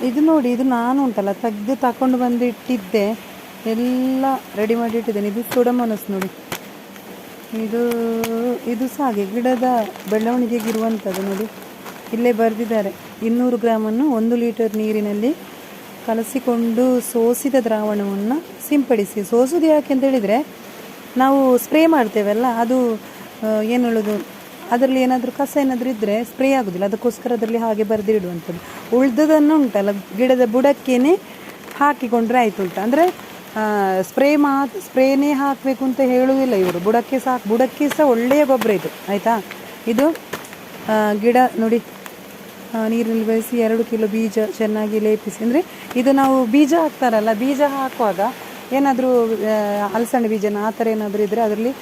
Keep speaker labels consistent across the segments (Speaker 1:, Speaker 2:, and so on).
Speaker 1: ಇದು ನೋಡಿ, ಇದು ನಾನು ಉಂಟಲ್ಲ ತೆಗೆದು ತಗೊಂಡು ಬಂದು ಇಟ್ಟಿದ್ದೆ, ಎಲ್ಲ ರೆಡಿ ಮಾಡಿ ಇಟ್ಟಿದ್ದೇನೆ. ಇದು ಸುಡಮನಸ್ ನೋಡಿ, ಇದು ಇದು ಸಹ ಹಾಗೆ ಗಿಡದ ಬೆಳವಣಿಗೆಗಿರುವಂಥದ್ದು ನೋಡಿ. ಇಲ್ಲೇ ಬರೆದಿದ್ದಾರೆ 200 ಗ್ರಾಮನ್ನು 1 ಲೀಟರ್ ನೀರಿನಲ್ಲಿ ಕಲಸಿಕೊಂಡು ಸೋಸಿದ ದ್ರಾವಣವನ್ನು ಸಿಂಪಡಿಸಿ. ಸೋಸೋದು ಯಾಕೆ ಅಂತ ಹೇಳಿದರೆ, ನಾವು ಸ್ಪ್ರೇ ಮಾಡ್ತೇವಲ್ಲ, ಅದು ಏನು ಹೇಳೋದು, ಅದರಲ್ಲಿ ಏನಾದರೂ ಕಸ ಏನಾದರೂ ಇದ್ದರೆ ಸ್ಪ್ರೇ ಆಗೋದಿಲ್ಲ, ಅದಕ್ಕೋಸ್ಕರ ಅದರಲ್ಲಿ ಹಾಗೆ ಬರೆದಿಡುವಂಥದ್ದು. ಉಳಿದದನ್ನು ಉಂಟಲ್ಲ ಗಿಡದ ಬುಡಕ್ಕೇನೆ ಹಾಕಿಕೊಂಡ್ರೆ ಆಯಿತು ಉಂಟು. ಅಂದರೆ ಸ್ಪ್ರೇನೇ ಹಾಕಬೇಕು ಅಂತ ಹೇಳುವುದಿಲ್ಲ ಇವರು, ಬುಡಕ್ಕೆ ಸಹ ಒಳ್ಳೆಯ ಗೊಬ್ಬರ ಇದು, ಆಯಿತಾ. ಇದು ಗಿಡ ನೋಡಿ, ನೀರಿನಲ್ಲಿ ಬೆಳೆಸಿ 2 ಕಿಲೋ ಬೀಜ ಚೆನ್ನಾಗಿ ಲೇಪಿಸಿ. ಅಂದರೆ ಇದು ನಾವು ಬೀಜ ಹಾಕ್ತಾರಲ್ಲ, ಬೀಜ ಹಾಕುವಾಗ ಏನಾದರೂ ಅಲಸಂಡೆ ಬೀಜನ ಆ ಥರ ಏನಾದರೂ ಇದ್ದರೆ ಅದರಲ್ಲಿ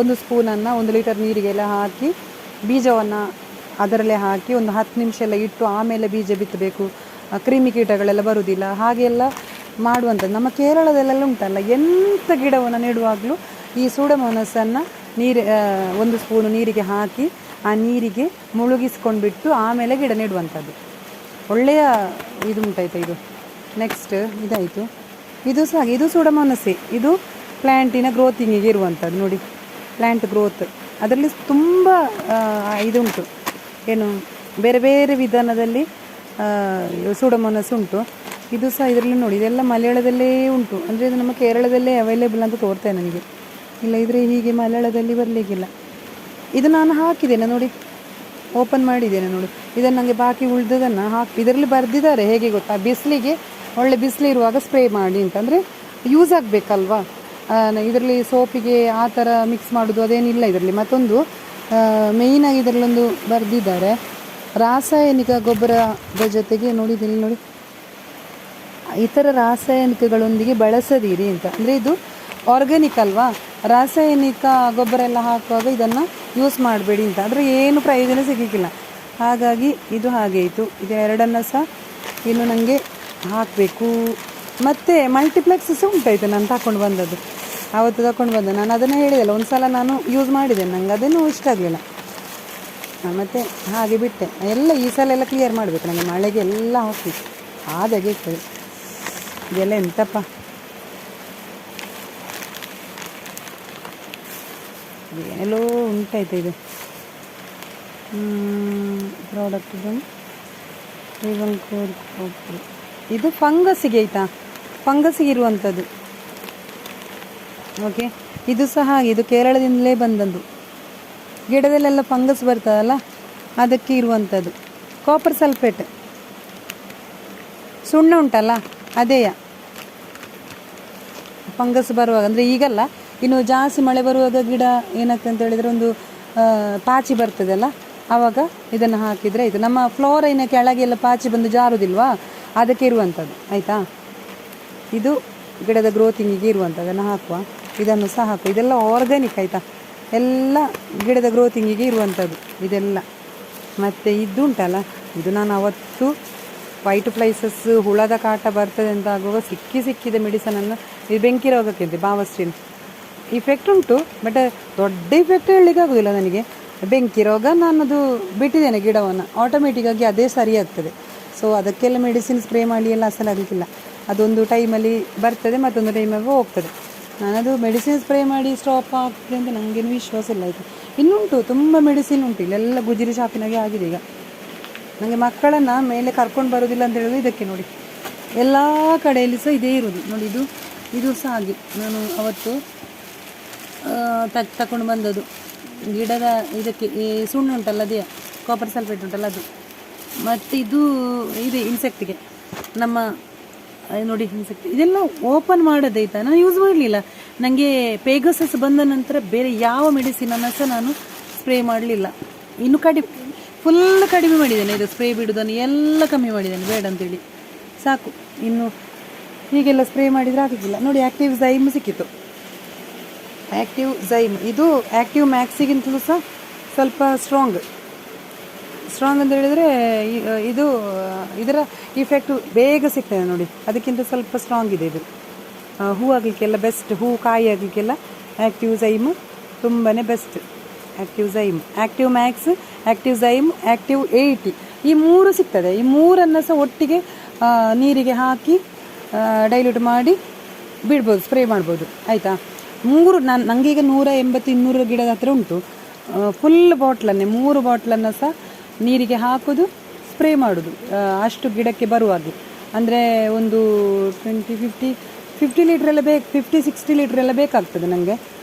Speaker 1: ಒಂದು ಸ್ಪೂನನ್ನು 1 ಲೀಟರ್ ನೀರಿಗೆಲ್ಲ ಹಾಕಿ ಬೀಜವನ್ನು ಅದರಲ್ಲೇ ಹಾಕಿ ಒಂದು 10 ನಿಮಿಷ ಎಲ್ಲ ಇಟ್ಟು ಆಮೇಲೆ ಬೀಜ ಬಿತ್ತಬೇಕು. ಕ್ರಿಮಿ ಕೀಟಗಳೆಲ್ಲ ಬರುವುದಿಲ್ಲ, ಹಾಗೆಲ್ಲ ಮಾಡುವಂಥದ್ದು. ನಮ್ಮ ಕೇರಳದಲ್ಲೆಲ್ಲ ಉಂಟಲ್ಲ, ಎಂಥ ಗಿಡವನ್ನು ನೆಡುವಾಗಲೂ ಈ ಸೂಡೋಮೋನಾಸನ್ನು 1 ಸ್ಪೂನು ನೀರಿಗೆ ಹಾಕಿ ಆ ನೀರಿಗೆ ಮುಳುಗಿಸ್ಕೊಂಡ್ಬಿಟ್ಟು ಆಮೇಲೆ ಗಿಡ ನೆಡುವಂಥದ್ದು. ಒಳ್ಳೆಯ ಇದು ಉಂಟಾಯ್ತು. ಇದು ನೆಕ್ಸ್ಟ್ ಇದಾಯಿತು. ಇದು ಸಹ ಇದು ಸೂಡೋಮೋನಾಸೆ. ಇದು ಪ್ಲ್ಯಾಂಟಿನ ಗ್ರೋತಿಂಗಿಗೆ ಇರುವಂಥದ್ದು ನೋಡಿ, ಪ್ಲ್ಯಾಂಟ್ ಗ್ರೋತ್. ಅದರಲ್ಲಿ ತುಂಬ ಇದುಂಟು, ಏನು ಬೇರೆ ಬೇರೆ ವಿಧಾನದಲ್ಲಿ ಸೂಡೋಮೋನಾಸ್ ಉಂಟು. ಇದು ಸಹ ಇದರಲ್ಲಿ ನೋಡಿ, ಇದೆಲ್ಲ ಮಲಯಾಳದಲ್ಲೇ ಉಂಟು. ಅಂದರೆ ಇದು ನಮ್ಮ ಕೇರಳದಲ್ಲೇ ಅವೈಲೇಬಲ್ ಅಂತ ತೋರ್ತಾನೆ ನನಗೆ. ಇಲ್ಲ ಇದ್ರೆ ಹೀಗೆ ಮಲಯಾಳದಲ್ಲಿ ಬರಲಿಕ್ಕಿಲ್ಲ. ಇದು ನಾನು ಹಾಕಿದ್ದೇನೆ ನೋಡಿ, ಓಪನ್ ಮಾಡಿದ್ದೇನೆ ನೋಡಿ. ಇದನ್ನು ನನಗೆ ಬಾಕಿ ಉಳಿದದನ್ನು ಇದರಲ್ಲಿ ಬರೆದಿದ್ದಾರೆ. ಹೇಗೆ ಗೊತ್ತಾ, ಬಿಸಿಲಿಗೆ ಒಳ್ಳೆ ಬಿಸಿಲಿರುವಾಗ ಸ್ಪ್ರೇ ಮಾಡಿ ಅಂತ. ಅಂದರೆ ಯೂಸ್ ಆಗಬೇಕಲ್ವಾ, ಇದರಲ್ಲಿ ಸೋಪಿಗೆ ಆ ಥರ ಮಿಕ್ಸ್ ಮಾಡೋದು ಅದೇನಿಲ್ಲ ಇದರಲ್ಲಿ. ಮತ್ತೊಂದು ಮೇಯ್ನಾಗಿ ಇದರಲ್ಲೊಂದು ಬರೆದಿದ್ದಾರೆ, ರಾಸಾಯನಿಕ ಗೊಬ್ಬರದ ಜೊತೆಗೆ ನೋಡಿದ್ದೀನಿ ನೋಡಿ, ಇತರ ರಾಸಾಯನಿಕಗಳೊಂದಿಗೆ ಬಳಸದಿರಿ ಅಂತ. ಅಂದರೆ ಇದು ಆರ್ಗ್ಯಾನಿಕ್ ಅಲ್ವಾ, ರಾಸಾಯನಿಕ ಗೊಬ್ಬರ ಎಲ್ಲ ಹಾಕುವಾಗ ಇದನ್ನು ಯೂಸ್ ಮಾಡಬೇಡಿ ಅಂತ. ಆದರೆ ಏನು ಪ್ರಯೋಜನ ಸಿಗಲಿಕ್ಕಿಲ್ಲ. ಹಾಗಾಗಿ ಇದು ಹಾಗೆ ಇತ್ತು. ಇದು 2 ಸಹ ಇನ್ನು ನನಗೆ ಹಾಕಬೇಕು. ಮತ್ತು ಮಲ್ಟಿಪ್ಲೆಕ್ಸ್ ಸಹ ಉಂಟಾಯಿತು, ನಾನು ತಗೊಂಡು ಬಂದದ್ದು. ಆವತ್ತು ತಗೊಂಡು ಬಂದೆ ನಾನು, ಅದನ್ನು ಹೇಳಿದೆಲ್ಲ, ಒಂದು ಸಲ ನಾನು ಯೂಸ್ ಮಾಡಿದ್ದೇನೆ, ನನಗೆ ಅದೇನೂ ಇಷ್ಟ ಆಗಲಿಲ್ಲ. ಮತ್ತು ಹಾಗೆ ಬಿಟ್ಟೆ. ಎಲ್ಲ ಈ ಸಲ ಎಲ್ಲ ಕ್ಲಿಯರ್ ಮಾಡಬೇಕು ನನಗೆ, ಮಳೆಗೆ ಎಲ್ಲ ಹಾಕಿ ಆದಾಗೆ ಇರ್ತದೆ. ಇದೆಲ್ಲ ಎಂತಪ್ಪ, ಏನೆಲ್ಲೋ ಉಂಟಾಯ್ತು. ಇದು ಪ್ರಾಡಕ್ಟ್ ಇದು ಫಂಗಸ್ಸಿಗೆ ಆಯಿತಾ, ಫಂಗಸ್ಸಿಗೆ ಇರುವಂಥದ್ದು. ಓಕೆ, ಇದು ಸಹ ಹಾಗೆ, ಇದು ಕೇರಳದಿಂದಲೇ ಬಂದದ್ದು. ಗಿಡದಲ್ಲೆಲ್ಲ ಫಂಗಸ್ ಬರ್ತದಲ್ಲ, ಅದಕ್ಕೆ ಇರುವಂಥದ್ದು. ಕಾಪರ್ ಸಲ್ಫೇಟ್, ಸುಣ್ಣ ಉಂಟಲ್ಲ ಅದೇಯ ಫಂಗಸ್ ಬರುವಾಗ. ಅಂದರೆ ಈಗಲ್ಲ, ಇನ್ನು ಜಾಸ್ತಿ ಮಳೆ ಬರುವಾಗ ಗಿಡ ಏನಾಗ್ತದೆ ಅಂತ ಹೇಳಿದರೆ, ಒಂದು ಪಾಚಿ ಬರ್ತದಲ್ಲ, ಆವಾಗ ಇದನ್ನು ಹಾಕಿದರೆ ಆಯಿತು. ನಮ್ಮ ಫ್ಲೋರಿನ ಕೆಳಗೆಲ್ಲ ಪಾಚಿ ಬಂದು ಜಾರುವುದಿಲ್ವಾ, ಅದಕ್ಕೆ ಇರುವಂಥದ್ದು, ಆಯಿತಾ. ಇದು ಗಿಡದ ಗ್ರೋತಿಂಗಿಗೆ ಇರುವಂಥದ್ದನ್ನು ಹಾಕುವ. ಇದನ್ನು ಸಹ ಹಾಕುವ. ಇದೆಲ್ಲ ಆರ್ಗ್ಯಾನಿಕ್, ಆಯಿತಾ, ಎಲ್ಲ ಗಿಡದ ಗ್ರೋತಿಂಗಿಗೆ ಇರುವಂಥದ್ದು ಇದೆಲ್ಲ. ಮತ್ತು ಇದು ಉಂಟಲ್ಲ, ಇದು ನಾನು ಅವತ್ತು ವೈಟ್ ಫ್ಲೈಸಸ್ ಹುಳದ ಕಾಟ ಬರ್ತದೆ ಅಂತ ಆಗುವಾಗ ಸಿಕ್ಕಿದ ಮೆಡಿಸನನ್ನು, ಇದು ಬೆಂಕಿ ರೋಗಕ್ಕೆ ಬಾವಸ್ಟಿನ್ ಇಫೆಕ್ಟ್ ಉಂಟು, ಬಟ್ ದೊಡ್ಡ ಇಫೆಕ್ಟ್ ಹೇಳಲಿಕ್ಕೆ ಆಗೋದಿಲ್ಲ ನನಗೆ. ಬೆಂಕಿ ರೋಗ ನಾನದು ಬಿಟ್ಟಿದ್ದೇನೆ ಗಿಡವನ್ನು, ಆಟೋಮೆಟಿಕ್ಕಾಗಿ ಅದೇ ಸರಿ ಆಗ್ತದೆ. ಸೊ ಅದಕ್ಕೆಲ್ಲ ಮೆಡಿಸಿನ್ ಸ್ಪ್ರೇ ಮಾಡಿ ಎಲ್ಲ ಅಸಲಾಗಲಿಕ್ಕಿಲ್ಲ. ಅದೊಂದು ಟೈಮಲ್ಲಿ ಬರ್ತದೆ, ಮತ್ತೊಂದು ಟೈಮಾಗಿ ಹೋಗ್ತದೆ. ನಾನದು ಮೆಡಿಸಿನ್ ಸ್ಪ್ರೇ ಮಾಡಿ ಸ್ಟಾಪ್ ಆಗ್ತದೆ ಅಂತ ನನಗೇನು ವಿಶ್ವಾಸ ಇಲ್ಲ. ಆಯಿತು, ಇನ್ನುಂಟು ತುಂಬ ಮೆಡಿಸಿನ್ ಉಂಟು, ಇಲ್ಲೆಲ್ಲ ಗುಜಿರಿ ಶಾಪಿನಾಗೆ ಆಗಿದೆ ಈಗ. ನನಗೆ ಮಕ್ಕಳನ್ನು ಮೇಲೆ ಕರ್ಕೊಂಡು ಬರೋದಿಲ್ಲ ಅಂತ ಹೇಳೋದು ಇದಕ್ಕೆ ನೋಡಿ. ಎಲ್ಲ ಕಡೆಯಲ್ಲಿ ಸಹ ಇದೇ ಇರೋದು ನೋಡಿ. ಇದು ಸಹ ಹಾಗೆ, ನಾನು ಅವತ್ತು ತಗೊಂಡು ಬಂದದ್ದು ಗಿಡದ ಇದಕ್ಕೆ. ಈ ಸುಣ್ಣ ಉಂಟಲ್ಲ, ಅದೇ ಕಾಪರ್ ಸಲ್ಫೇಟ್ ಉಂಟಲ್ಲ ಅದು. ಮತ್ತು ಇದು ಇದೆ ಇನ್ಸೆಕ್ಟಿಗೆ, ನಮ್ಮ ನೋಡಿ ಇನ್ಸೆಕ್ಟ್. ಇದೆಲ್ಲ ಓಪನ್ ಮಾಡೋದೈತಾ, ನಾನು ಯೂಸ್ ಮಾಡಲಿಲ್ಲ. ನನಗೆ ಪೇಗಸಸ್ ಬಂದ ನಂತರ ಬೇರೆ ಯಾವ ಮೆಡಿಸಿನನ್ನು ಸಹ ನಾನು ಸ್ಪ್ರೇ ಮಾಡಲಿಲ್ಲ. ಇನ್ನು ಫುಲ್ ಕಡಿಮೆ ಮಾಡಿದ್ದೇನೆ. ಇದು ಸ್ಪ್ರೇ ಬಿಡೋದನ್ನು ಎಲ್ಲ ಕಮ್ಮಿ ಮಾಡಿದ್ದೇನೆ, ಬೇಡ ಅಂತೇಳಿ ಸಾಕು. ಇನ್ನು ಹೀಗೆಲ್ಲ ಸ್ಪ್ರೇ ಮಾಡಿದರೆ ಆಗೋದಿಲ್ಲ ನೋಡಿ. ಆ್ಯಕ್ಟಿವ್ ಝೈಮ್ ಸಿಕ್ಕಿತ್ತು, ಆ್ಯಕ್ಟಿವ್ ಝೈಮ್. ಇದು ಆ್ಯಕ್ಟಿವ್ ಮ್ಯಾಕ್ಸಿಗಿಂತಲೂ ಸಹ ಸ್ವಲ್ಪ ಸ್ಟ್ರಾಂಗ್ ಅಂತ ಹೇಳಿದರೆ, ಇದರ ಇಫೆಕ್ಟು ಬೇಗ ಸಿಗ್ತದೆ ನೋಡಿ. ಅದಕ್ಕಿಂತ ಸ್ವಲ್ಪ ಸ್ಟ್ರಾಂಗ್ ಇದೆ ಇದು. ಹೂ ಆಗಲಿಕ್ಕೆಲ್ಲ ಬೆಸ್ಟ್, ಹೂ ಕಾಯಿ ಆಗಲಿಕ್ಕೆಲ್ಲ ಆ್ಯಕ್ಟಿವ್ ಝೈಮ್ ತುಂಬಾ best. Active ಝೈಮ್, active Max, active ಝೈಮ್, active 80 ಈ 3 ಸಿಗ್ತದೆ. ಈ 3ಅನ್ನು ಸಹ ಒಟ್ಟಿಗೆ ನೀರಿಗೆ ಹಾಕಿ ಡೈಲ್ಯೂಟ್ ಮಾಡಿ ಬಿಡ್ಬೋದು, ಸ್ಪ್ರೇ ಮಾಡ್ಬೋದು ಆಯಿತಾ. 3 ನನಗೀಗ 180-200 ಗಿಡದ ಹತ್ರ ಉಂಟು. ಫುಲ್ ಬಾಟ್ಲನ್ನೇ 3 ಬಾಟ್ಲನ್ನು ಸಹ ನೀರಿಗೆ ಹಾಕೋದು, ಸ್ಪ್ರೇ ಮಾಡೋದು ಅಷ್ಟು ಗಿಡಕ್ಕೆ ಬರುವಾಗೆ. ಅಂದರೆ ಒಂದು 50 ಲೀಟ್ರೆಲ್ಲ 50-60 ಲೀಟ್ರೆಲ್ಲ ಬೇಕಾಗ್ತದೆ ನನಗೆ.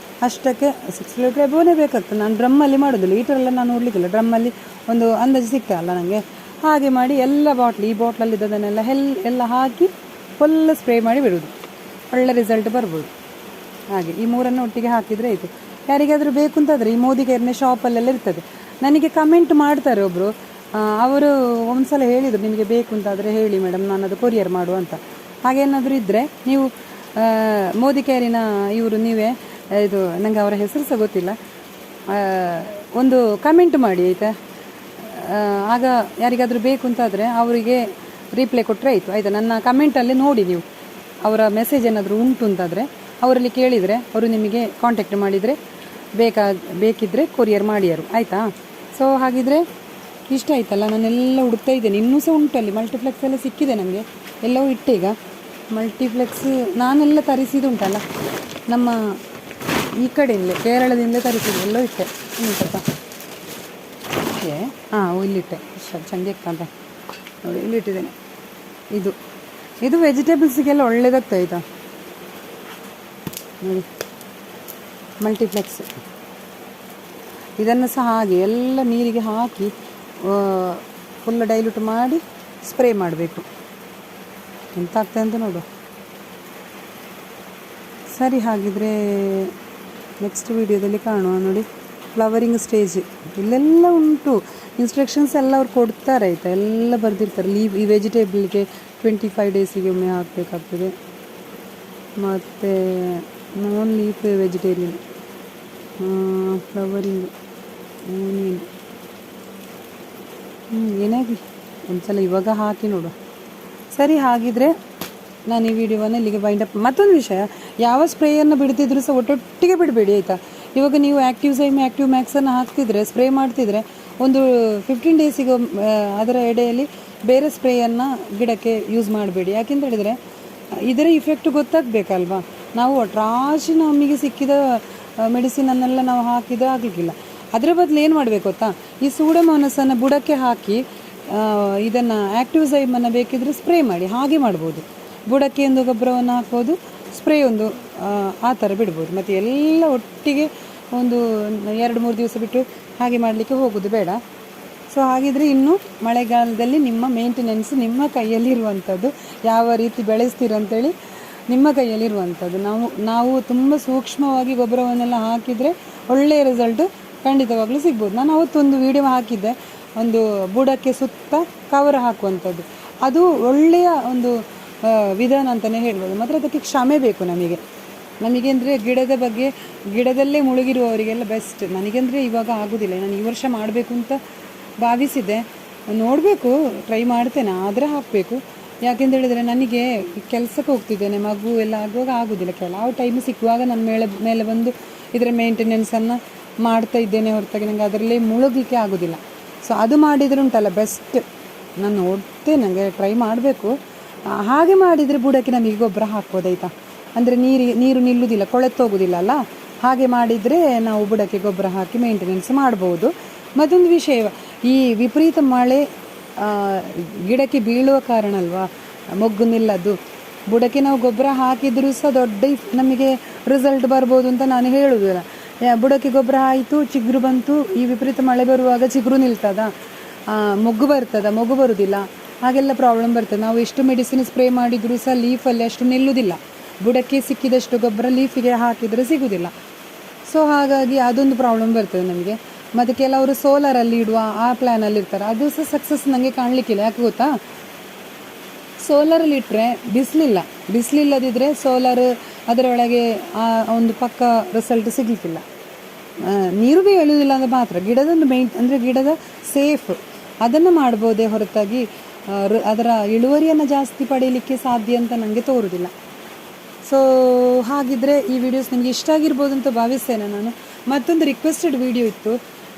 Speaker 1: ಅಷ್ಟಕ್ಕೆ 60 ಲೀಟ್ರ್ ಎಬೋನೇ ಬೇಕಾಗ್ತದೆ. ನಾನು ಡ್ರಮ್ಮಲ್ಲಿ ಮಾಡೋದು, ಲೀಟ್ರೆಲ್ಲ ನಾನು ನೋಡಲಿಕ್ಕಿಲ್ಲ, ಡ್ರಮ್ಮಲ್ಲಿ ಒಂದು ಅಂದಾಜು ಸಿಗ್ತಲ್ಲ ನನಗೆ. ಹಾಗೆ ಮಾಡಿ ಎಲ್ಲ ಈ ಬಾಟ್ಲಲ್ಲಿದ್ದದನ್ನೆಲ್ಲ ಎಲ್ಲ ಹಾಕಿ ಫುಲ್ ಸ್ಪ್ರೇ ಮಾಡಿ ಬಿಡೋದು, ಒಳ್ಳೆ ರಿಸಲ್ಟ್ ಬರ್ಬೋದು. ಹಾಗೆ ಈ 3ಅನ್ನು ಒಟ್ಟಿಗೆ ಹಾಕಿದರೆ ಆಯಿತು. ಯಾರಿಗಾದರೂ ಬೇಕು ಅಂತಾದರೆ ಈ ಮೋದಿ ಕೇರ್ನ ಶಾಪಲ್ಲೆಲ್ಲ ಇರ್ತದೆ. ನನಗೆ ಕಮೆಂಟ್ ಮಾಡ್ತಾರೆ ಒಬ್ಬರು, ಅವರು ಒಂದು ಸಲ ಹೇಳಿದರು, ನಿಮಗೆ ಬೇಕು ಅಂತಾದರೆ ಹೇಳಿ ಮೇಡಮ್, ನಾನು ಅದು ಕೊರಿಯರ್ ಮಾಡುವ ಅಂತ. ಹಾಗೇನಾದರೂ ಇದ್ದರೆ ನೀವು ಮೋದಿ ಕೇರಿನ ಇವರು ನೀವೇ, ಇದು ನನಗೆ ಅವರ ಹೆಸರು ಸಹ ಗೊತ್ತಿಲ್ಲ, ಒಂದು ಕಮೆಂಟ್ ಮಾಡಿ ಆಯಿತಾ. ಆಗ ಯಾರಿಗಾದರೂ ಬೇಕು ಅಂತಾದರೆ ಅವರಿಗೆ ರಿಪ್ಲೈ ಕೊಟ್ಟರೆ ಆಯಿತು ಆಯಿತಾ. ನನ್ನ ಕಮೆಂಟಲ್ಲಿ ನೋಡಿ ನೀವು ಅವರ ಮೆಸೇಜ್ ಏನಾದರೂ ಉಂಟು ಅಂತಾದರೆ ಅವರಲ್ಲಿ ಕೇಳಿದರೆ ಅವರು ನಿಮಗೆ ಕಾಂಟ್ಯಾಕ್ಟ್ ಮಾಡಿದರೆ ಬೇಕಿದ್ದರೆ ಕೊರಿಯರ್ ಮಾಡಿಯಾರು ಆಯಿತಾ. ಸೊ ಹಾಗಿದ್ರೆ ಇಷ್ಟ ಆಯ್ತಲ್ಲ, ನಾನೆಲ್ಲ ಹುಡುಕ್ತಾ ಇದ್ದೇನೆ, ಇನ್ನೂ ಸಹ ಉಂಟಲ್ಲಿ ಮಲ್ಟಿಪ್ಲೆಕ್ಸ್ ಎಲ್ಲ ಸಿಕ್ಕಿದೆ ನನಗೆ, ಎಲ್ಲವೂ ಇಟ್ಟೀಗ. ಮಲ್ಟಿಪ್ಲೆಕ್ಸ್ ನಾನೆಲ್ಲ ತರಿಸಿದ್ದು ಉಂಟಲ್ಲ, ನಮ್ಮ ಈ ಕಡೆಯಿಂದಲೇ ಕೇರಳದಿಂದಲೇ ತರಿಸಿದ್ದು, ಎಲ್ಲೋ ಇಟ್ಟೆ ಸ್ವಲ್ಪ. ಇಲ್ಲಿಟ್ಟೆ ಚಂದ ಅಂತ ನೋಡಿ, ಇಲ್ಲಿಟ್ಟಿದ್ದೇನೆ. ಇದು ವೆಜಿಟೇಬಲ್ಸಿಗೆಲ್ಲ ಒಳ್ಳೇದಾಗ್ತದೆ ಆಯಿತಾ ನೋಡಿ, ಮಲ್ಟಿಪ್ಲೆಕ್ಸ್. ಇದನ್ನು ಸಹ ಹಾಗೆ ಎಲ್ಲ ನೀರಿಗೆ ಹಾಕಿ ಫುಲ್ ಡೈಲ್ಯೂಟ್ ಮಾಡಿ ಸ್ಪ್ರೇ ಮಾಡಬೇಕು. ಎಂತ ಆಗ್ತದೆ ಅಂತ ನೋಡು. ಸರಿ, ಹಾಗಿದ್ರೆ ನೆಕ್ಸ್ಟ್ ವಿಡಿಯೋದಲ್ಲಿ ಕಾಣುವ. ನೋಡಿ, ಫ್ಲವರಿಂಗ್ ಸ್ಟೇಜ್ ಇಲ್ಲೆಲ್ಲ ಉಂಟು, ಇನ್ಸ್ಟ್ರಕ್ಷನ್ಸ್ ಎಲ್ಲ ಅವ್ರು ಕೊಡ್ತಾರೆ ಆಯಿತಾ, ಎಲ್ಲ ಬರೆದಿರ್ತಾರೆ. ಈ ವೆಜಿಟೇಬಲ್ಗೆ 25 ಡೇಸಿಗೆ ಒಮ್ಮೆ ಹಾಕಬೇಕಾಗ್ತದೆ, ಮತ್ತು non leaf vegetarian, flowering onion, ಏನಾಗಿ ಒಂದ್ಸಲ ಇವಾಗ ಹಾಕಿ ನೋಡು. ಸರಿ, ಹಾಗಿದ್ರೆ ನಾನು ಈ ವಿಡಿಯೋವನ್ನು ಇಲ್ಲಿಗೆ ಬೈಂಡಪ್. ಮತ್ತೊಂದು ವಿಷಯ, ಯಾವ ಸ್ಪ್ರೇಯನ್ನು ಬಿಡ್ತಿದ್ರು ಸಹ ಒಟ್ಟೊಟ್ಟಿಗೆ ಬಿಡಬೇಡಿ ಆಯಿತಾ. ಇವಾಗ ನೀವು ಆ್ಯಕ್ಟಿವ್ ಮ್ಯಾಕ್ಸನ್ನು ಹಾಕ್ತಿದ್ರೆ, ಸ್ಪ್ರೇ ಮಾಡ್ತಿದ್ರೆ, ಒಂದು 15 ಡೇಸಿಗೆ ಅದರ ಎಡೆಯಲ್ಲಿ ಬೇರೆ ಸ್ಪ್ರೇಯನ್ನು ಗಿಡಕ್ಕೆ ಯೂಸ್ ಮಾಡಬೇಡಿ. ಯಾಕೆಂತ ಹೇಳಿದರೆ ಇದರ ಇಫೆಕ್ಟ್ ಗೊತ್ತಾಗಬೇಕಲ್ವಾ. ನಾವು ರಾಶಿ ನಮಗೆ ಸಿಕ್ಕಿದ ಮೆಡಿಸಿನನ್ನೆಲ್ಲ ನಾವು ಹಾಕಿದರೆ ಆಗಲಿಕ್ಕಿಲ್ಲ. ಅದರ ಬದಲು ಏನು ಮಾಡಬೇಕು ಗೊತ್ತಾ, ಈ ಸೂಡೋಮೋನಸನ್ನು ಬುಡಕ್ಕೆ ಹಾಕಿ ಇದನ್ನು ಆ್ಯಕ್ಟಿವ್ ಝೈಮನ್ನು ಬೇಕಿದ್ರೆ ಸ್ಪ್ರೇ ಮಾಡಿ, ಹಾಗೆ ಮಾಡ್ಬೋದು. ಬುಡಕ್ಕೆ ಒಂದು ಗೊಬ್ಬರವನ್ನು ಹಾಕ್ಬೋದು, ಸ್ಪ್ರೇ ಒಂದು ಆ ಥರ ಬಿಡ್ಬೋದು. ಮತ್ತು ಎಲ್ಲ ಒಟ್ಟಿಗೆ ಒಂದು 2-3 ದಿವಸ ಬಿಟ್ಟು ಹಾಗೆ ಮಾಡಲಿಕ್ಕೆ ಹೋಗೋದು ಬೇಡ. ಸೊ ಹಾಗಿದ್ರೆ ಇನ್ನು ಮಳೆಗಾಲದಲ್ಲಿ ನಿಮ್ಮ ಮೇಂಟೆನೆನ್ಸ್ ನಿಮ್ಮ ಕೈಯಲ್ಲಿರುವಂಥದ್ದು, ಯಾವ ರೀತಿ ಬೆಳೆಸ್ತೀರಂತೇಳಿ ನಿಮ್ಮ ಕೈಯಲ್ಲಿರುವಂಥದ್ದು. ನಾವು ತುಂಬ ಸೂಕ್ಷ್ಮವಾಗಿ ಗೊಬ್ಬರವನ್ನೆಲ್ಲ ಹಾಕಿದರೆ ಒಳ್ಳೆಯ ರಿಸಲ್ಟು ಖಂಡಿತವಾಗ್ಲೂ ಸಿಗ್ಬೋದು. ನಾನು ಅವತ್ತೊಂದು ವಿಡಿಯೋ ಹಾಕಿದ್ದೆ, ಒಂದು ಬುಡಕ್ಕೆ ಸುತ್ತ ಕವರ್ ಹಾಕುವಂಥದ್ದು. ಅದು ಒಳ್ಳೆಯ ಒಂದು ವಿಧಾನ ಅಂತಲೇ ಹೇಳ್ಬೋದು. ಮಾತ್ರ ಅದಕ್ಕೆ ಕ್ಷಮೆ ಬೇಕು ನಮಗೆ ಅಂದರೆ ಗಿಡದ ಬಗ್ಗೆ, ಗಿಡದಲ್ಲೇ ಮುಳುಗಿರುವವರಿಗೆಲ್ಲ ಬೆಸ್ಟ್. ನನಗೆಂದರೆ ಇವಾಗ ಆಗೋದಿಲ್ಲ, ನಾನು ಈ ವರ್ಷ ಮಾಡಬೇಕು ಅಂತ ಭಾವಿಸಿದ್ದೆ, ನೋಡಬೇಕು, ಟ್ರೈ ಮಾಡ್ತೇನೆ, ಆದರೆ ಹಾಕಬೇಕು. ಯಾಕೆಂತ ಹೇಳಿದರೆ ನನಗೆ ಕೆಲಸಕ್ಕೆ ಹೋಗ್ತಿದ್ದೇನೆ, ಮಗು ಎಲ್ಲ ಆಗುವಾಗ ಆಗೋದಿಲ್ಲ. ಕೆಲವು ಟೈಮ್ ಸಿಕ್ಕುವಾಗ ನನ್ನ ಮೇಲೆ ಬಂದು ಇದರ ಮೇಂಟೆನೆನ್ಸನ್ನು ಮಾಡ್ತಾ ಇದ್ದೇನೆ ಹೊರತಾಗಿ ನನಗೆ ಅದರಲ್ಲೇ ಮುಳುಗಲಿಕ್ಕೆ ಆಗೋದಿಲ್ಲ. ಸೊ ಅದು ಮಾಡಿದರೆ ಉಂಟಲ್ಲ ಬೆಸ್ಟ್. ನಾನು ನೋಡ್ತೇನೆ, ನನಗೆ ಟ್ರೈ ಮಾಡಬೇಕು. ಹಾಗೆ ಮಾಡಿದರೆ ಬುಡಕ್ಕೆ ನಮಗೆ ಗೊಬ್ಬರ ಹಾಕ್ಬೋದಾಯ್ತಾ, ಅಂದರೆ ನೀರು ನಿಲ್ಲುವುದಿಲ್ಲ, ಕೊಳೆತೋಗೋದಿಲ್ಲ ಅಲ್ಲ. ಹಾಗೆ ಮಾಡಿದರೆ ನಾವು ಬುಡಕ್ಕೆ ಗೊಬ್ಬರ ಹಾಕಿ ಮೇಂಟೆನೆನ್ಸ್ ಮಾಡ್ಬೋದು. ಮತ್ತೊಂದು ವಿಷಯ, ಈ ವಿಪರೀತ ಮಳೆ ಗಿಡಕ್ಕೆ ಬೀಳುವ ಕಾರಣ ಅಲ್ವಾ ಮೊಗ್ಗು ನಿಲ್ಲದು. ಬುಡಕ್ಕೆ ನಾವು ಗೊಬ್ಬರ ಹಾಕಿದರೂ ಸಹ ದೊಡ್ಡ ನಮಗೆ ರಿಸಲ್ಟ್ ಬರ್ಬೋದು ಅಂತ ನಾನು ಹೇಳುವುದಿಲ್ಲ. ಬುಡಕ್ಕೆ ಗೊಬ್ಬರ ಆಯಿತು, ಚಿಗುರು ಬಂತು, ಈ ವಿಪರೀತ ಮಳೆ ಬರುವಾಗ ಚಿಗುರು ನಿಲ್ತದ, ಮೊಗ್ಗು ಬರ್ತದ, ಮೊಗ್ಗು ಬರುವುದಿಲ್ಲ, ಹಾಗೆಲ್ಲ ಪ್ರಾಬ್ಲಮ್ ಬರ್ತದೆ. ನಾವು ಎಷ್ಟು ಮೆಡಿಸಿನ್ ಸ್ಪ್ರೇ ಮಾಡಿದರೂ ಸಹ ಲೀಫಲ್ಲಿ ಅಷ್ಟು ನಿಲ್ಲುವುದಿಲ್ಲ. ಬುಡಕ್ಕೆ ಸಿಕ್ಕಿದಷ್ಟು ಗೊಬ್ಬರ ಲೀಫಿಗೆ ಹಾಕಿದರೆ ಸಿಗುವುದಿಲ್ಲ. ಸೊ ಹಾಗಾಗಿ ಅದೊಂದು ಪ್ರಾಬ್ಲಮ್ ಬರ್ತದೆ ನಮಗೆ. ಮತ್ತು ಕೆಲವರು ಸೋಲಾರಲ್ಲಿ ಇಡುವ ಆ ಪ್ಲ್ಯಾನಲ್ಲಿ ಇರ್ತಾರೆ, ಅದು ಸಹ ಸಕ್ಸಸ್ ನನಗೆ ಕಾಣಲಿಕ್ಕಿಲ್ಲ. ಯಾಕೆ ಗೊತ್ತಾ, ಸೋಲಾರಲ್ಲಿ ಇಟ್ಟರೆ ಬಿಸಿಲಿಲ್ಲದಿದ್ದರೆ ಸೋಲಾರ್ ಅದರೊಳಗೆ ಆ ಒಂದು ಪಕ್ಕ ರಿಸಲ್ಟ್ ಸಿಗಲಿಕ್ಕಿಲ್ಲ. ನೀರು ಬೀಳುವುದಿಲ್ಲ ಅಂದರೆ ಮಾತ್ರ ಗಿಡದೊಂದು ಅಂದರೆ ಗಿಡದ ಸೇಫ್ ಅದನ್ನು ಮಾಡ್ಬೋದೇ ಹೊರತಾಗಿ ಅದರ ಇಳುವರಿಯನ್ನು ಜಾಸ್ತಿ ಪಡೀಲಿಕ್ಕೆ ಸಾಧ್ಯ ಅಂತ ನನಗೆ ತೋರುವುದಿಲ್ಲ. ಸೊ ಹಾಗಿದ್ದರೆ ಈ ವಿಡಿಯೋಸ್ ನಿಮಗೆ ಇಷ್ಟ ಆಗಿರ್ಬೋದು ಅಂತ ಭಾವಿಸ್ತೇನೆ ನಾನು. ಮತ್ತೊಂದು ರಿಕ್ವೆಸ್ಟೆಡ್ ವಿಡಿಯೋ ಇತ್ತು,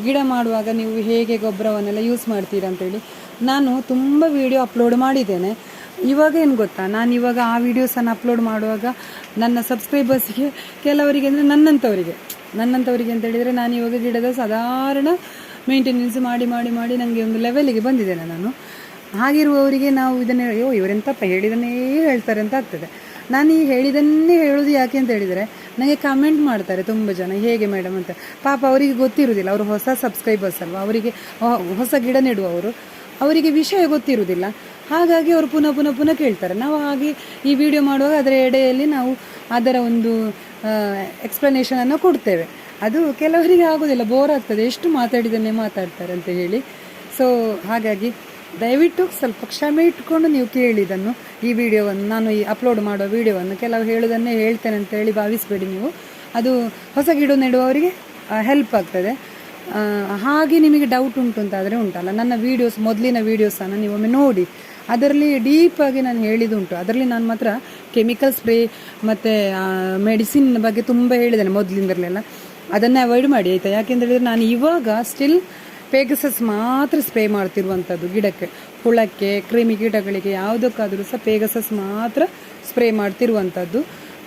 Speaker 1: ಗಿಡ ಮಾಡುವಾಗ ನೀವು ಹೇಗೆ ಗೊಬ್ಬರವನ್ನೆಲ್ಲ ಯೂಸ್ ಮಾಡ್ತೀರಾ ಅಂತೇಳಿ. ನಾನು ತುಂಬ ವೀಡಿಯೋ ಅಪ್ಲೋಡ್ ಮಾಡಿದ್ದೇನೆ. ಇವಾಗ ಏನು ಗೊತ್ತಾ, ನಾನು ಇವಾಗ ಆ ವೀಡಿಯೋಸನ್ನು ಅಪ್ಲೋಡ್ ಮಾಡುವಾಗ ನನ್ನ ಸಬ್ಸ್ಕ್ರೈಬರ್ಸ್ಗೆ ಕೆಲವರಿಗೆ ಅಂದರೆ ನನ್ನಂಥವರಿಗೆ ಅಂತ ಹೇಳಿದರೆ, ನಾನು ಇವಾಗ ಗಿಡದ ಸಾಧಾರಣ ಮೇಂಟೆನೆನ್ಸ್ ಮಾಡಿ ಮಾಡಿ ಮಾಡಿ ನನಗೆ ಒಂದು ಲೆವೆಲಿಗೆ ಬಂದಿದ್ದೇನೆ ನಾನು. ಹಾಗಿರುವವರಿಗೆ ನಾವು ಇದನ್ನೇ ಇವರೆಂತಪ್ಪ ಹೇಳಿದನ್ನೇ ಹೇಳ್ತಾರೆ ಅಂತ ಆಗ್ತದೆ. ನಾನು ಈ ಹೇಳಿದನ್ನೇ ಹೇಳೋದು ಯಾಕೆ ಅಂತ ಹೇಳಿದರೆ, ನನಗೆ ಕಮೆಂಟ್ ಮಾಡ್ತಾರೆ ತುಂಬ ಜನ, ಹೇಗೆ ಮೇಡಮ್ ಅಂತ. ಪಾಪ ಅವರಿಗೆ ಗೊತ್ತಿರೋದಿಲ್ಲ, ಅವರು ಹೊಸ ಸಬ್ಸ್ಕ್ರೈಬರ್ಸ್ ಅಲ್ವಾ, ಅವರಿಗೆ ಹೊಸ ಗಿಡ ನೆಡುವವರು, ಅವರಿಗೆ ವಿಷಯ ಗೊತ್ತಿರುವುದಿಲ್ಲ. ಹಾಗಾಗಿ ಅವರು ಪುನಃ ಕೇಳ್ತಾರೆ. ನಾವು ಹಾಗೆ ಈ ವಿಡಿಯೋ ಮಾಡುವಾಗ ಅದರ ಎಡೆಯಲ್ಲಿ ನಾವು ಅದರ ಒಂದು ಎಕ್ಸ್ಪ್ಲನೇಷನನ್ನು ಕೊಡ್ತೇವೆ. ಅದು ಕೆಲವರಿಗೆ ಆಗೋದಿಲ್ಲ, ಬೋರ್ ಆಗ್ತದೆ, ಎಷ್ಟು ಮಾತಾಡಿದನ್ನೇ ಮಾತಾಡ್ತಾರೆ ಅಂತ ಹೇಳಿ. ಸೊ ಹಾಗಾಗಿ ದಯವಿಟ್ಟು ಸ್ವಲ್ಪ ಕ್ಷಮೆ ಇಟ್ಕೊಂಡು ನೀವು ಕೇಳಿದನ್ನು, ಈ ವಿಡಿಯೋವನ್ನು, ನಾನು ಈ ಅಪ್ಲೋಡ್ ಮಾಡೋ ವಿಡಿಯೋವನ್ನು ಕೆಲವು ಹೇಳೋದನ್ನೇ ಹೇಳ್ತೇನೆ ಅಂತ ಹೇಳಿ ಭಾವಿಸಬೇಡಿ ನೀವು. ಅದು ಹೊಸ ಗಿಡ ನೆಡುವವರಿಗೆ ಹೆಲ್ಪ್ ಆಗ್ತದೆ. ಹಾಗೆ ನಿಮಗೆ ಡೌಟ್ ಉಂಟು ಅಂತಾದರೆ ಉಂಟಲ್ಲ, ನನ್ನ ವೀಡಿಯೋಸ್, ಮೊದಲಿನ ವೀಡಿಯೋಸನ್ನು ನೀವು ಒಮ್ಮೆ ನೋಡಿ. ಅದರಲ್ಲಿ ಡೀಪಾಗಿ ನಾನು ಹೇಳಿದುಂಟು. ಅದರಲ್ಲಿ ನಾನು ಮಾತ್ರ ಕೆಮಿಕಲ್ ಸ್ಪ್ರೇ ಮತ್ತು ಮೆಡಿಸಿನ್ ಬಗ್ಗೆ ತುಂಬ ಹೇಳಿದ್ದೇನೆ ಮೊದಲಿಂದರಲ್ಲೆಲ್ಲ. ಅದನ್ನೇ ಅವಾಯ್ಡ್ ಮಾಡಿ ಆಯಿತಾ. ಯಾಕೆಂತೇಳಿದರೆ ನಾನು ಇವಾಗ ಸ್ಟಿಲ್ ಪೇಗಸಸ್ ಮಾತ್ರ ಸ್ಪ್ರೇ ಮಾಡ್ತಿರುವಂಥದ್ದು ಗಿಡಕ್ಕೆ, ಹುಳಕ್ಕೆ, ಕ್ರಿಮಿ ಕೀಟಗಳಿಗೆ, ಯಾವುದಕ್ಕಾದರೂ ಸಹ ಪೇಗಸಸ್ ಮಾತ್ರ ಸ್ಪ್ರೇ ಮಾಡ್ತಿರುವಂಥದ್ದು.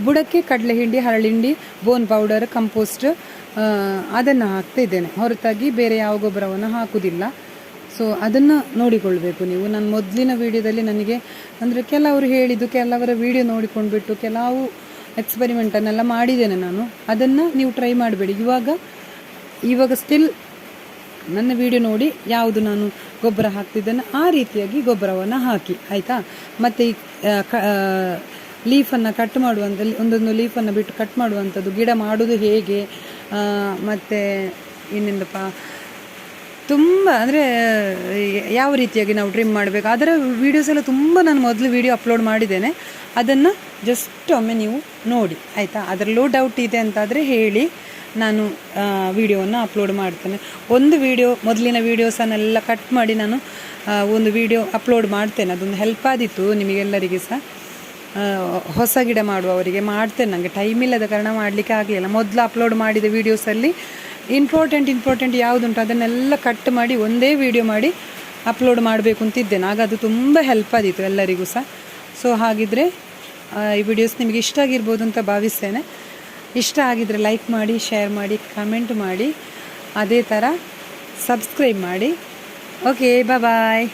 Speaker 1: ಬುಡಕ್ಕೆ ಕಡಲೆ ಹಿಂಡಿ, ಹರಳಿಂಡಿ, ಬೋನ್ ಪೌಡರ್, ಕಂಪೋಸ್ಟ್ ಅದನ್ನು ಹಾಕ್ತಿದ್ದೇನೆ, ಹೊರತಾಗಿ ಬೇರೆ ಯಾವ ಗೊಬ್ಬರವನ್ನು ಹಾಕುವುದಿಲ್ಲ. ಸೊ ಅದನ್ನು ನೋಡಿಕೊಳ್ಬೇಕು ನೀವು. ನಾನು ಮೊದಲಿನ ವೀಡಿಯೋದಲ್ಲಿ ನನಗೆ ಅಂದರೆ ಕೆಲವರು ಹೇಳಿದ್ದು, ಕೆಲವರ ವೀಡಿಯೋ ನೋಡಿಕೊಂಡ್ಬಿಟ್ಟು ಕೆಲವು ಎಕ್ಸ್ಪೆರಿಮೆಂಟನ್ನೆಲ್ಲ ಮಾಡಿದ್ದೇನೆ ನಾನು. ಅದನ್ನು ನೀವು ಟ್ರೈ ಮಾಡಬೇಡಿ. ಇವಾಗ ಸ್ಟಿಲ್ ನನ್ನ ವಿಡಿಯೋ ನೋಡಿ ಯಾವುದು ನಾನು ಗೊಬ್ಬರ ಹಾಕ್ತಿದ್ದೇನೆ ಆ ರೀತಿಯಾಗಿ ಗೊಬ್ಬರವನ್ನು ಹಾಕಿ ಆಯಿತಾ. ಮತ್ತು ಈ ಲೀಫನ್ನು ಕಟ್ ಮಾಡುವಂಥದ್ದು, ಒಂದೊಂದು ಲೀಫನ್ನು ಬಿಟ್ಟು ಕಟ್ ಮಾಡುವಂಥದ್ದು, ಗಿಡ ಮಾಡೋದು ಹೇಗೆ, ಮತ್ತು ಇನ್ನೊಂದಪ್ಪ ತುಂಬ ಅಂದರೆ ಯಾವ ರೀತಿಯಾಗಿ ನಾವು ಟ್ರಿಮ್ ಮಾಡಬೇಕು, ಅದರ ವೀಡಿಯೋಸ್ ಎಲ್ಲ ತುಂಬ ನಾನು ಮೊದಲು ವೀಡಿಯೋ ಅಪ್ಲೋಡ್ ಮಾಡಿದ್ದೇನೆ. ಅದನ್ನು ಜಸ್ಟ್ ಒಮ್ಮೆ ನೀವು ನೋಡಿ ಆಯಿತಾ. ಅದರಲ್ಲೂ ಡೌಟ್ ಇದೆ ಅಂತಾದರೆ ಹೇಳಿ, ನಾನು ವಿಡಿಯೋವನ್ನು ಅಪ್ಲೋಡ್ ಮಾಡ್ತೇನೆ. ಒಂದು ವಿಡಿಯೋ, ಮೊದಲಿನ ವೀಡಿಯೋಸನ್ನೆಲ್ಲ ಕಟ್ ಮಾಡಿ ನಾನು ಒಂದು ವಿಡಿಯೋ ಅಪ್ಲೋಡ್ ಮಾಡ್ತೇನೆ. ಅದೊಂದು ಹೆಲ್ಪ್ ಆದಿತ್ತು ನಿಮಗೆಲ್ಲರಿಗೆ ಸಹ. ಹೊಸ ಗಿಡ ಮಾಡುವವರಿಗೆ ಮಾಡ್ತೇನೆ, ನನಗೆ ಟೈಮ್ ಇಲ್ಲದ ಕಾರಣ ಮಾಡಲಿಕ್ಕೆ ಆಗಲಿಲ್ಲ. ಮೊದಲು ಅಪ್ಲೋಡ್ ಮಾಡಿದ ವೀಡಿಯೋಸಲ್ಲಿ ಇಂಪಾರ್ಟೆಂಟ್ ಯಾವುದುಂಟು ಅದನ್ನೆಲ್ಲ ಕಟ್ ಮಾಡಿ ಒಂದೇ ವಿಡಿಯೋ ಮಾಡಿ ಅಪ್ಲೋಡ್ ಮಾಡಬೇಕು ಅಂತಿದ್ದೇನೆ. ಆಗ ಅದು ತುಂಬ ಹೆಲ್ಪ್ ಆದಿತ್ತು ಎಲ್ಲರಿಗೂ ಸಹ. ಸೊ ಹಾಗಿದ್ದರೆ ಈ ವಿಡಿಯೋಸ್ ನಿಮಗೆ ಇಷ್ಟ ಆಗಿರ್ಬೋದು ಅಂತ ಭಾವಿಸ್ತೇನೆ. ಇಷ್ಟ ಆಗಿದ್ದರೆ ಲೈಕ್ ಮಾಡಿ, ಶೇರ್ ಮಾಡಿ, ಕಮೆಂಟ್ ಮಾಡಿ, ಅದೇ ಥರ ಸಬ್ಸ್ಕ್ರೈಬ್ ಮಾಡಿ. ಓಕೆ, ಬಾಯ್.